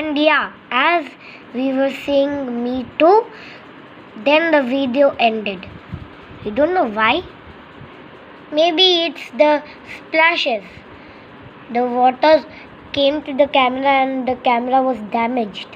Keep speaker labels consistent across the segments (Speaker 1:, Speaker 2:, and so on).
Speaker 1: And yeah, as we were saying me too, then the video ended. I don't know why. Maybe it's the splashes. The water came to the camera and the camera was damaged.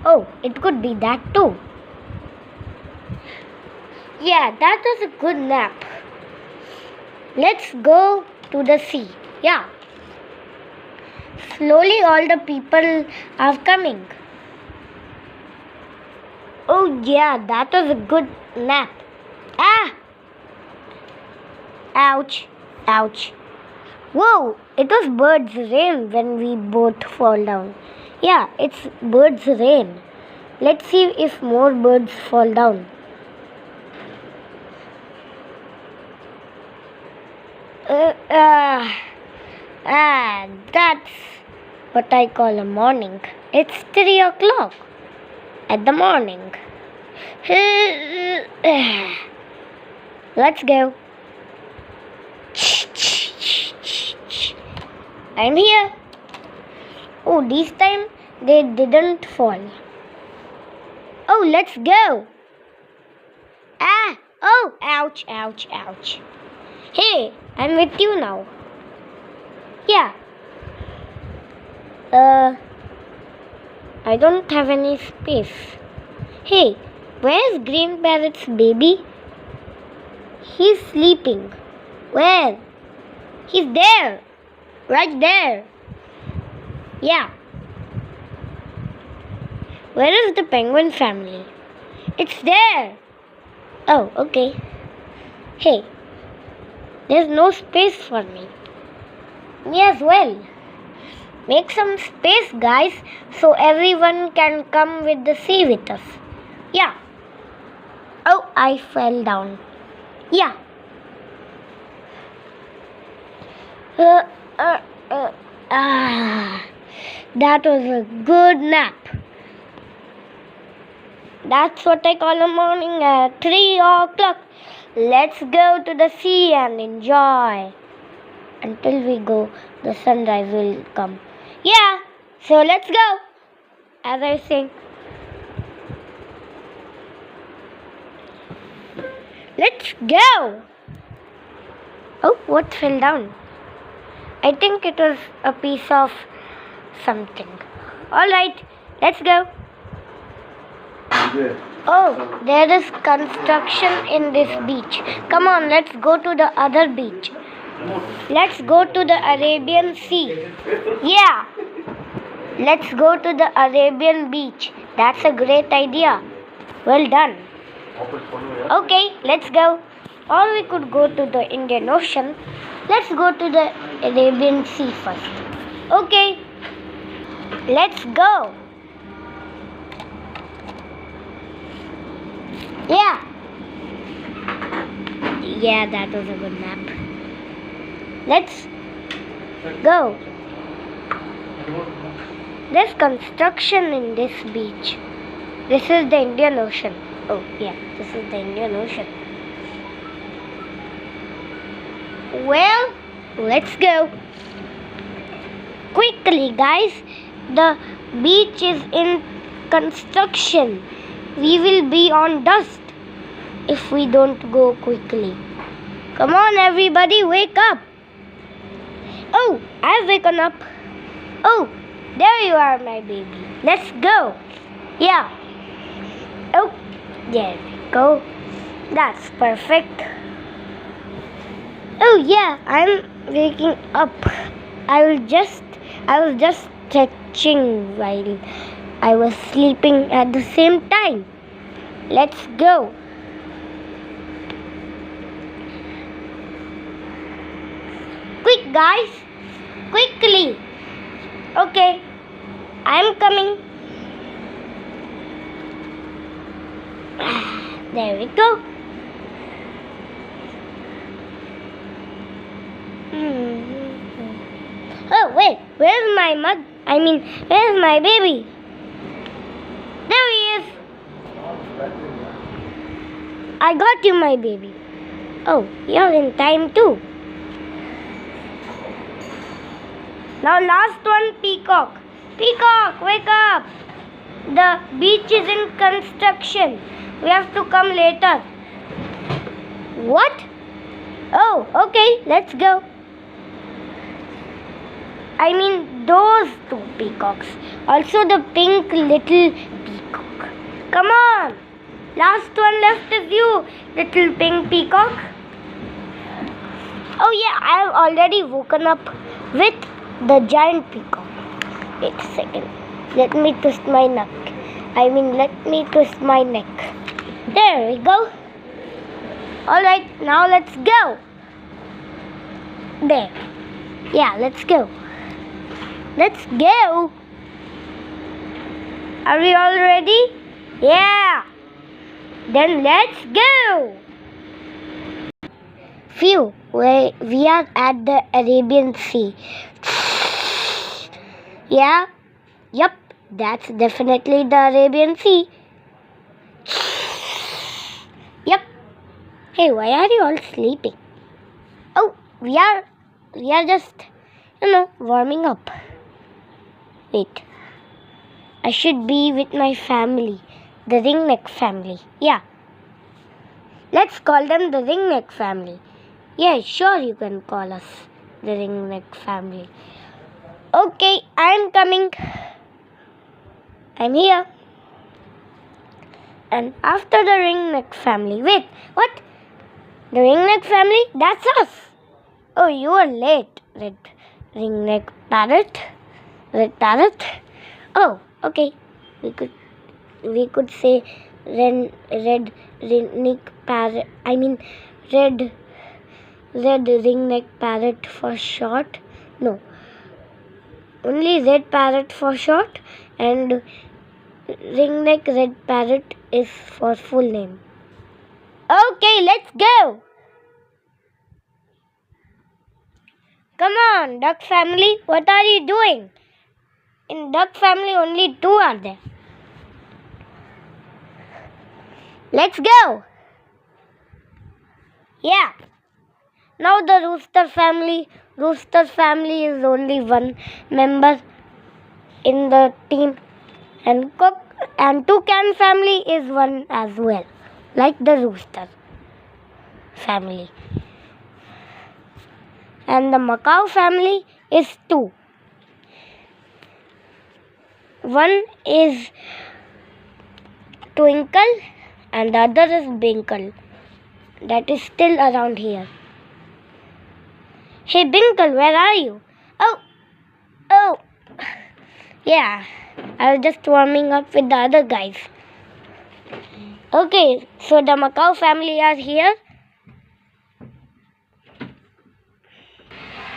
Speaker 1: Oh, it could be that too. Yeah, that was a good nap. Let's go to the sea. Yeah. Slowly all the people are coming. Oh yeah, that was a good nap. Ah! Ouch, ouch. Whoa, it was birds' rain when we both fall down. Yeah, it's birds' rain. Let's see if more birds fall down. That's what I call a morning. It's 3 o'clock at the morning. Let's go. I'm here. Oh, this time they didn't fall. Oh, let's go. Ah, oh, ouch, ouch, ouch. Hey, I'm with you now. Yeah. I don't have any space. Hey, where's Green Parrot's baby? He's sleeping. Where? He's there. Right there. Yeah. Where is the penguin family? It's there. Oh, okay. Hey, there's no space for me. Me as well. Make some space, guys, so everyone can come with the sea with us. Yeah. Oh, I fell down. Yeah. That was a good nap. That's what I call a morning at 3 o'clock. Let's go to the sea and enjoy. Until we go, the sunrise will come. Yeah, so let's go. As I sing. Let's go. Oh, what fell down? I think it was a piece of something. Alright, let's go. Oh, there is construction in this beach. Come on, let's go to the other beach. Let's go to the Arabian Sea. Yeah. Let's go to the Arabian beach. That's a great idea. Well done. Okay, let's go. Or we could go to the Indian Ocean. Let's go to the Arabian Sea first. Okay. Let's go. Yeah. Yeah, that was a good nap. Let's go. There's construction in this beach. This is the Indian Ocean. Oh, yeah, this is the Indian Ocean. Well, let's go. Quickly, guys. The beach is in construction. We will be on dust if we don't go quickly. Come on, everybody, wake up. Oh, I've woken up. Oh, there you are, my baby. Let's go. Yeah. Oh, there we go. That's perfect. Oh yeah, I'm waking up. I was just stretching while I was sleeping at the same time. Let's go. Quick, guys. Quickly. Okay. I'm coming. There we go. Oh, wait. Where's my baby? There he is. I got you, my baby. Oh, you're in time too. Now last one, peacock. Peacock, wake up! The beach is in construction. We have to come later. What? Oh, okay, let's go. I mean, those two peacocks. Also the pink little peacock. Come on! Last one left is you, little pink peacock. Oh yeah, I have already woken up with the giant peacock. Wait a second. Let me twist my neck. Let me twist my neck. There we go. Alright, now let's go. There. Yeah, let's go. Let's go. Are we all ready? Yeah. Then let's go. Phew, we are at the Arabian Sea. Yeah, yep, that's definitely the Arabian Sea. Yep. Hey, why are you all sleeping? Oh, we are just, warming up. Wait, I should be with my family, the ringneck family. Yeah, let's call them the ringneck family. Yeah, sure, you can call us the ringneck family. Okay, I'm coming. I'm here. And after the ringneck family. Wait, what? The ringneck family? That's us. Oh, you are late, red ringneck parrot. Red parrot. Oh, okay. We could say red ringneck parrot. Red ringneck parrot for short. No. Only red parrot for short, and ringneck red parrot is for full name. Okay, let's go. Come on, duck family, what are you doing? In duck family, only two are there. Let's go. Yeah. Now the rooster family. Rooster family is only one member in the team, and toucan family is one as well, like the rooster family. And the macaw family is two. One is Twinkle and the other is Binkle. That is still around here. Hey Binkle, where are you? Oh, yeah, I was just warming up with the other guys. Okay, so the macaw family are here.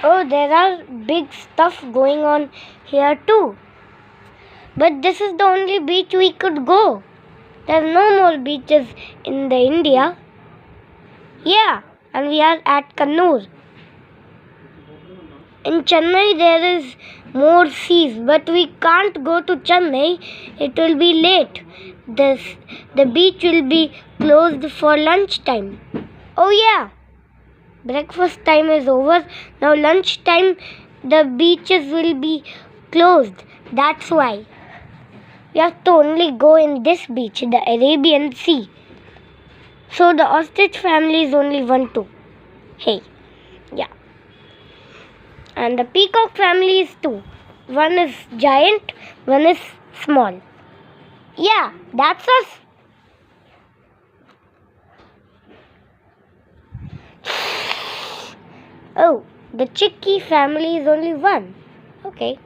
Speaker 1: Oh, there are big stuff going on here too. But this is the only beach we could go. There are no more beaches in the India. Yeah, and we are at Kannur. In Chennai there is more seas, but we can't go to Chennai. It will be late. The beach will be closed for lunch time. Oh yeah, breakfast time is over. Now lunch time, the beaches will be closed. That's why we have to only go in this beach, the Arabian Sea. So the ostrich family is only one too. Hey, yeah. And the peacock family is two. One is giant, one is small. Yeah, that's us. Oh, the chicky family is only one. Okay.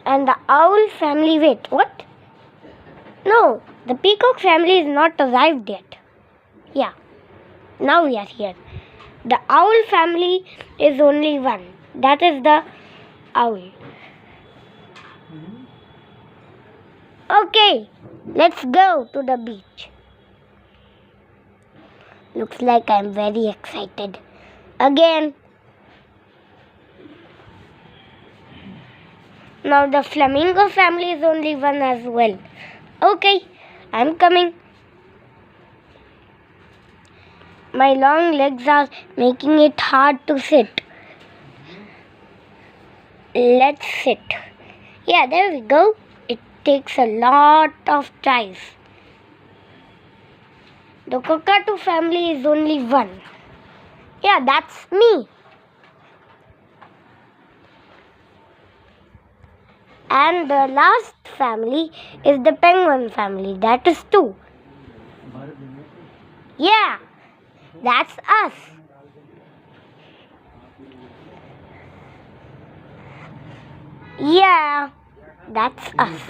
Speaker 1: And the owl family, wait, what? No, the peacock family is not arrived yet. Yeah, now we are here. The owl family is only one. That is the owl. Okay, let's go to the beach. Looks like I'm very excited. Again. Now the flamingo family is only one as well. Okay, I'm coming. My long legs are making it hard to sit. Let's sit. Yeah, there we go. It takes a lot of tries. The cockatoo family is only one. Yeah, that's me. And the last family is the penguin family. That is two. Yeah, that's us. Yeah, that's us.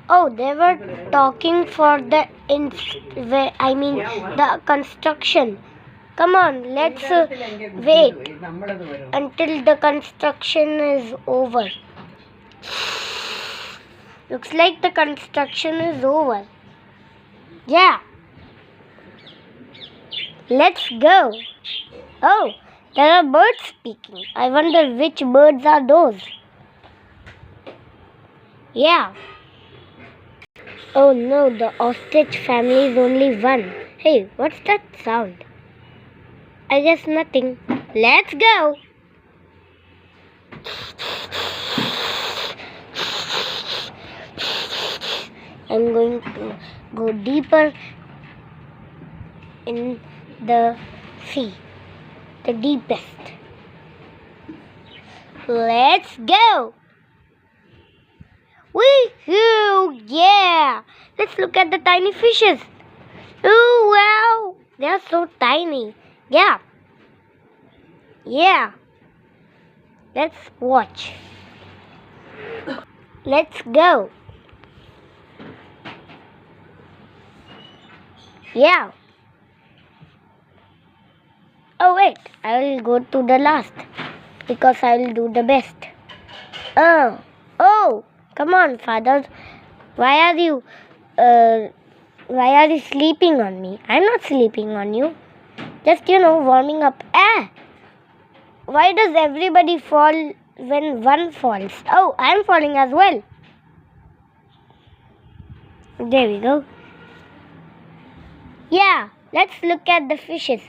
Speaker 1: Oh, they were talking for the the construction. Come on, let's wait until the construction is over. Looks like the construction is over. Yeah. Let's go. Oh, there are birds speaking. I wonder which birds are those. Yeah. Oh no, the ostrich family is only one. Hey, what's that sound? I guess nothing. Let's go. I'm going to go deeper in the sea, the deepest. Let's go. Woohoo! Yeah! Let's look at the tiny fishes. Oh wow! They are so tiny. Yeah. Yeah. Let's watch. Let's go. Yeah. Oh wait, I will go to the last because I will do the best. Oh, come on, father. Why are you sleeping on me? I'm not sleeping on you. Just warming up. Why does everybody fall when one falls? Oh, I'm falling as well. There we go. Yeah, let's look at the fishes.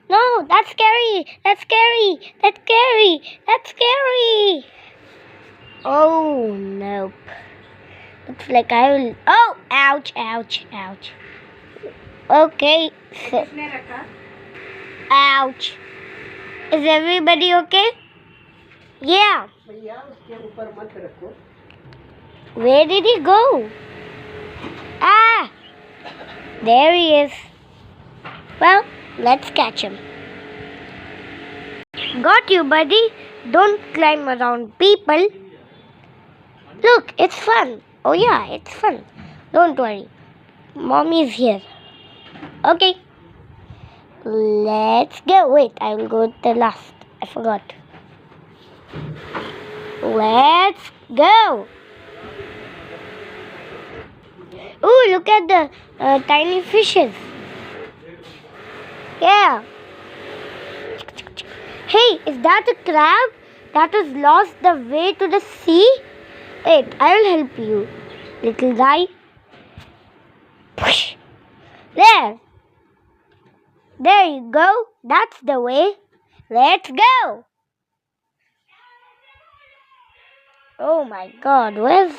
Speaker 1: No, that's scary. That's scary. That's scary. That's scary. Oh, nope. Looks like I will. Oh, ouch, ouch, ouch. Okay. Ouch. Is everybody okay? Yeah. Where did he go? There he is. Well, let's catch him. Got you, buddy. Don't climb around people. Look, it's fun. Oh yeah, it's fun. Don't worry. Mommy's here. Okay. Let's go. Wait, I will go to the last. I forgot. Let's go. Oh, look at the tiny fishes. Yeah. Hey, is that a crab that has lost the way to the sea? Wait, I will help you, little guy. Push. There. There you go. That's the way. Let's go. Oh my God, where?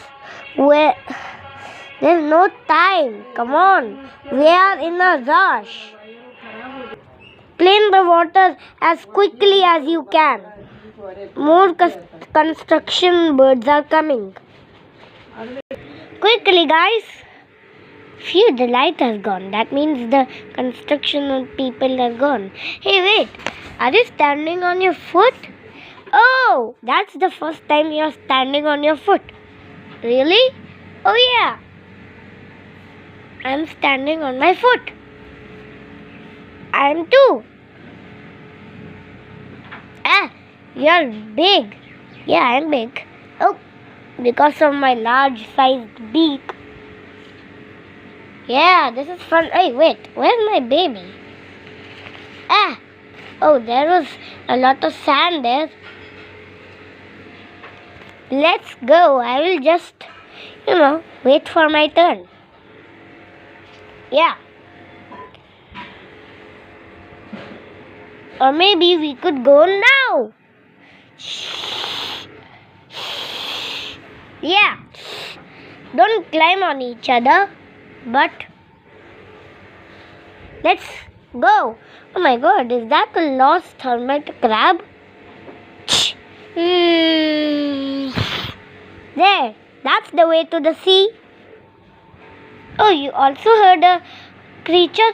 Speaker 1: There's no time. Come on. We are in a rush. Clean the water as quickly as you can. More construction birds are coming. Quickly, guys. Phew, the light has gone. That means the construction people are gone. Hey, wait. Are you standing on your foot? Oh, that's the first time you're standing on your foot. Really? Oh, yeah. I'm standing on my foot. I'm too. You're big. Yeah, I'm big. Oh, because of my large sized beak. Yeah, this is fun. Hey, wait, where's my baby? Oh, there was a lot of sand there. Let's go. I will just, wait for my turn. Yeah. Or maybe we could go now. Yeah. Don't climb on each other, but let's go. Oh my god, is that a lost hermit crab? There, that's the way to the sea. Oh, you also heard a creature?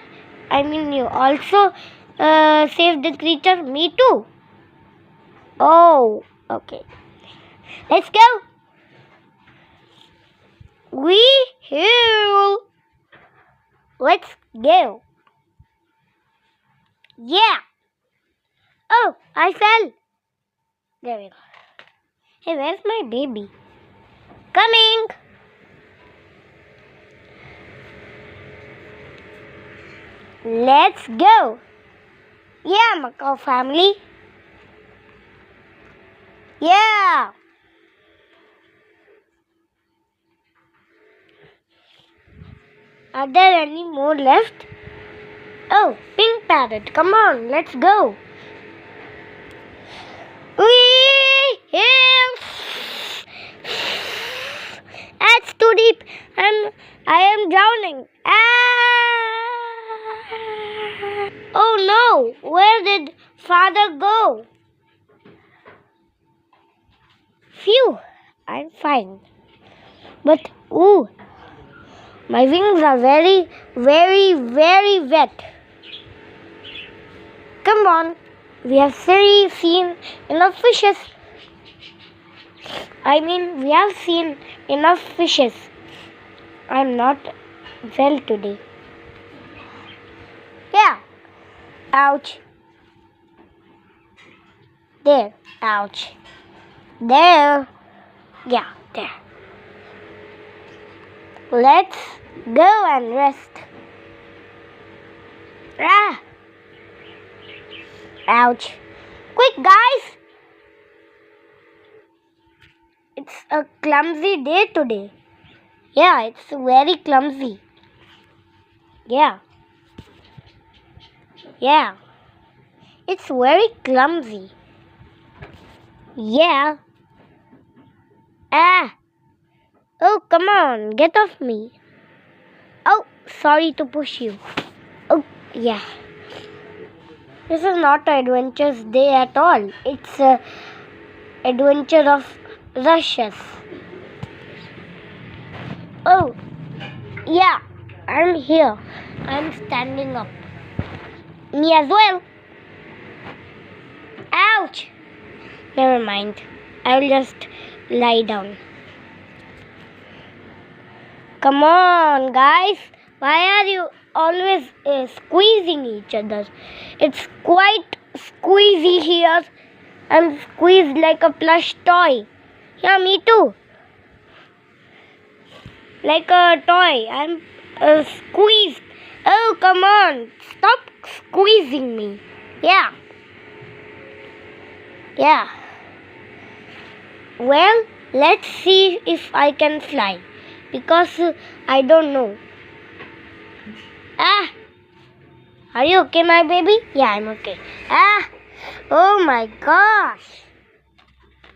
Speaker 1: You also saved the creature? Me too. Oh, okay. Let's go. Wee-hoo. Let's go. Yeah. Oh, I fell. There we go. Hey, where's my baby? Coming. Let's go. Yeah, Macaw family. Yeah. Are there any more left? Oh, pink parrot. Come on, let's go. That's too deep and I am drowning. Oh no, where did father go? Phew, I'm fine. But, ooh, my wings are very, very, very wet. Come on, we have seen enough fishes. We have seen enough fishes. I'm not well today. Yeah. Ouch. There. Ouch. There. Yeah, there. Let's go and rest. Ah. Ouch. Quick, guys. It's a clumsy day today. Yeah, it's very clumsy. Yeah. Yeah. It's very clumsy. Yeah. Ah. Oh, come on. Get off me. Oh, sorry to push you. Oh, yeah. This is not an adventurous day at all. It's an adventure of rushes. Oh, yeah. I'm here. I'm standing up. Me as well. Ouch. Never mind. I'll just lie down. Come on, guys. Why are you always squeezing each other? It's quite squeezy here. I'm squeezed like a plush toy. Yeah, me too. Like a toy. I'm squeezed. Oh, come on. Stop squeezing me. Yeah. Yeah. Well, let's see if I can fly. Because I don't know. Ah. Are you okay, my baby? Yeah, I'm okay. Ah. Oh my gosh.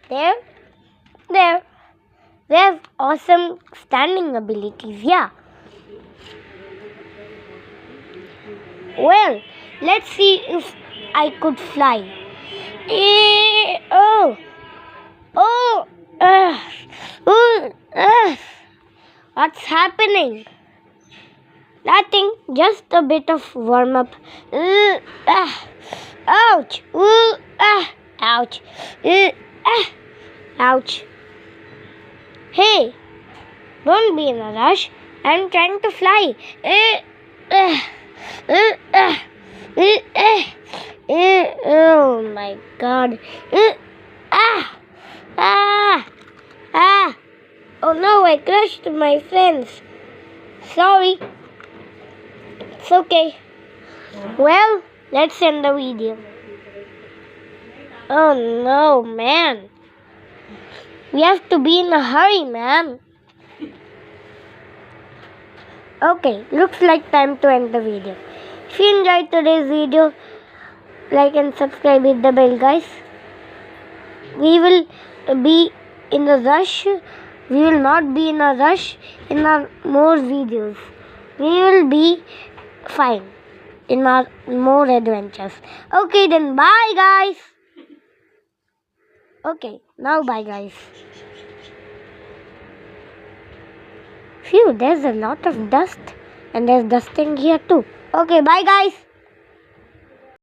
Speaker 1: There. We have awesome standing abilities. Yeah. Well, let's see if I could fly. Oh. What's happening? Nothing, just a bit of warm up. Ouch! Ouch! Ouch! Hey, don't be in a rush. I'm trying to fly. Oh my God! Oh no! I crushed my fence. Sorry. It's okay. Well, let's end the video. Oh no, man. We have to be in a hurry, man. Okay, looks like time to end the video. If you enjoyed today's video, like and subscribe with the bell, guys. We will be in a rush. We will not be in a rush in our more videos. We will be fine in our more adventures. Okay, then bye, guys. Okay, now bye, guys. Phew, there's a lot of dust, and there's dusting here too. Okay, bye, guys.